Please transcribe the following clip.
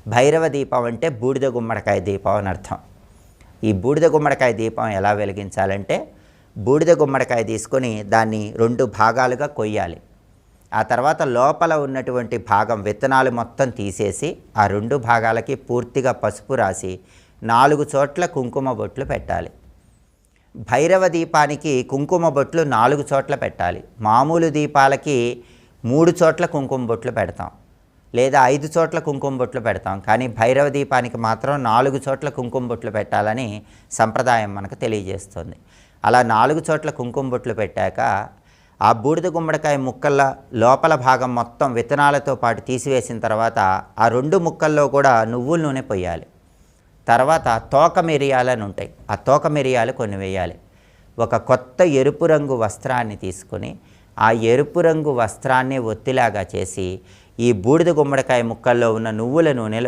భైరవ దీపం అంటే బూడిద గుమ్మడికాయ దీపం అని అర్థం. ఈ బూడిద గుమ్మడికాయ దీపం ఎలా వెలిగించాలంటే, బూడిద గుమ్మడికాయ తీసుకొని దాన్ని 2 భాగాలుగా కొయ్యాలి. ఆ తర్వాత లోపల ఉన్నటువంటి భాగం విత్తనాలు మొత్తం తీసేసి ఆ 2 భాగాలకి పూర్తిగా పసుపు రాసి 4 చోట్ల కుంకుమ బొట్లు పెట్టాలి. భైరవ దీపానికి కుంకుమ బొట్లు 4 చోట్ల పెట్టాలి. మామూలు దీపాలకి 3 చోట్ల కుంకుమ బొట్లు పెడతాం, లేదా 5 చోట్ల కుంకుమ బొట్లు పెడతాం. కానీ భైరవ దీపానికి మాత్రం 4 చోట్ల కుంకుమ బొట్లు పెట్టాలని సంప్రదాయం మనకు తెలియజేస్తుంది. అలా 4 చోట్ల కుంకుమ బొట్లు పెట్టాక ఆ బూడిద గుమ్మడికాయ ముక్కల లోపల భాగం మొత్తం విత్తనాలతో పాటు తీసివేసిన తర్వాత ఆ 2 ముక్కల్లో కూడా నువ్వుల నూనె పొయ్యాలి. తర్వాత తోక మిరియాలని ఉంటాయి, ఆ తోక మిరియాలు కొన్ని వేయాలి. ఒక కొత్త ఎరుపు రంగు వస్త్రాన్ని తీసుకొని ఆ ఎరుపు రంగు వస్త్రాన్ని ఒత్తిలాగా చేసి ఈ బూడిద గుమ్మడికాయ ముక్కల్లో ఉన్న నువ్వుల నూనెలో